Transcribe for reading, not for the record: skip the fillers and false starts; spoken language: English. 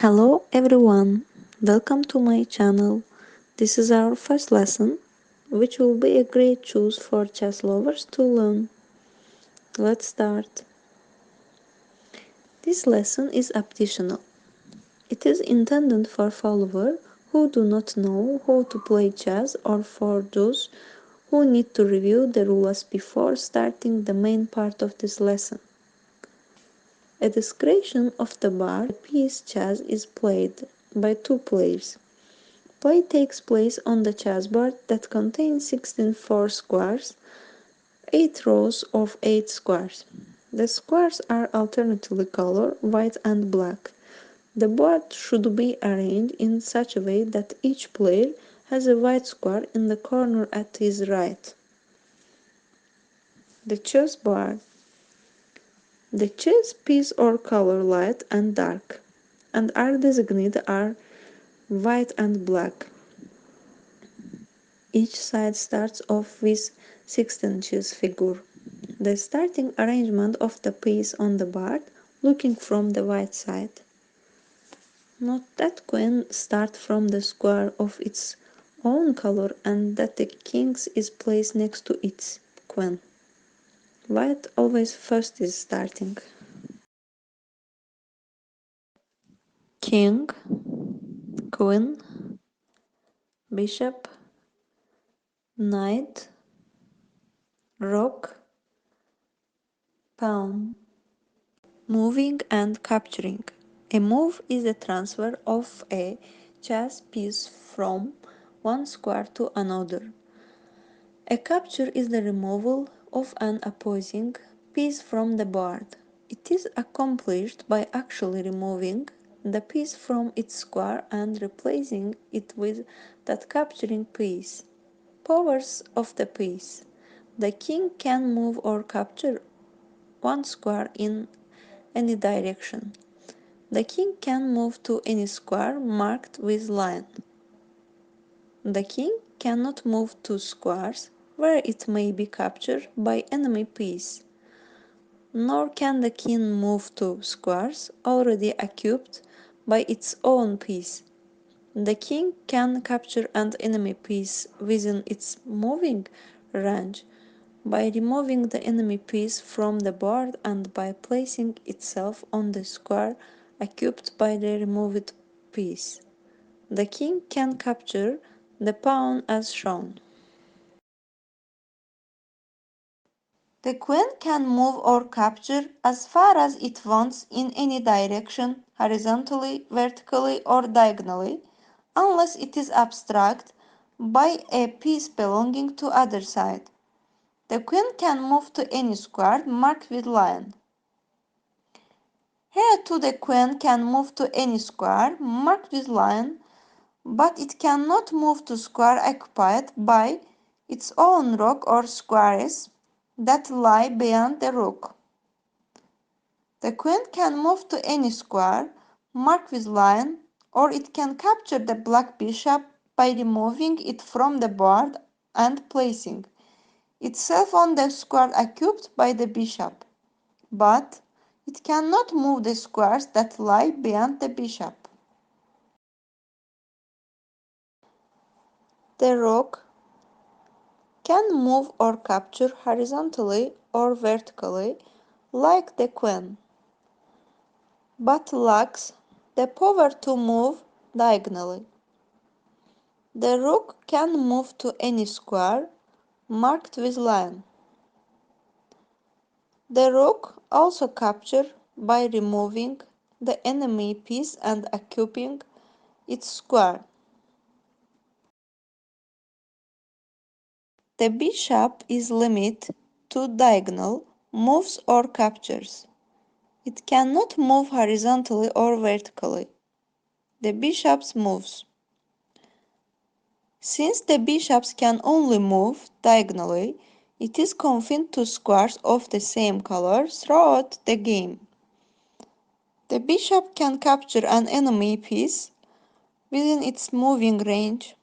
Hello everyone, welcome to my channel. This is our first lesson, which will be a great choice for chess lovers to learn. Let's start. This lesson is optional. It is intended for followers who do not know how to play chess or for those who need to review the rules before starting the main part of this lesson. A description of the board. The piece chess is played by two players. Play takes place on the chessboard that contains 16 squares, 8 rows of 8 squares. The squares are alternately colored white and black. The board should be arranged in such a way that each player has a white square in the corner at his right. The chessboard. The chess pieces are color light and dark, and are designated are white and black. Each side starts off with 16 chess figure. The starting arrangement of the piece on the board, looking from the white side. Note that queen starts from the square of its own color and that the king is placed next to its queen. White always first is starting. King, queen, bishop, knight, rook, pawn. Moving and capturing. A move is a transfer of a chess piece from one square to another. A capture is the removal of an opposing piece from the board. It is accomplished by actually removing the piece from its square and replacing it with that capturing piece. Powers of the piece. The king can move or capture one square in any direction. The king can move to any square marked with line. The king cannot move to squares where it may be captured by enemy piece, nor can the king move to squares already occupied by its own piece. The king can capture an enemy piece within its moving range by removing the enemy piece from the board and by placing itself on the square occupied by the removed piece. The king can capture the pawn as shown. The queen can move or capture as far as it wants in any direction, horizontally, vertically, or diagonally, unless it is obstructed by a piece belonging to other side. The queen can move to any square marked with line. Here too the queen can move to any square marked with line, but it cannot move to square occupied by its own rook or squares that lie beyond the rook. The queen can move to any square marked with line, or it can capture the black bishop by removing it from the board and placing itself on the square occupied by the bishop. But it cannot move the squares that lie beyond the bishop. The rook can move or capture horizontally or vertically like the queen, but lacks the power to move diagonally. The rook can move to any square marked with line. The rook also captures by removing the enemy piece and occupying its square. The bishop is limited to diagonal moves or captures. It cannot move horizontally or vertically. The bishop's moves. Since the bishops can only move diagonally, it is confined to squares of the same color throughout the game. The bishop can capture an enemy piece within its moving range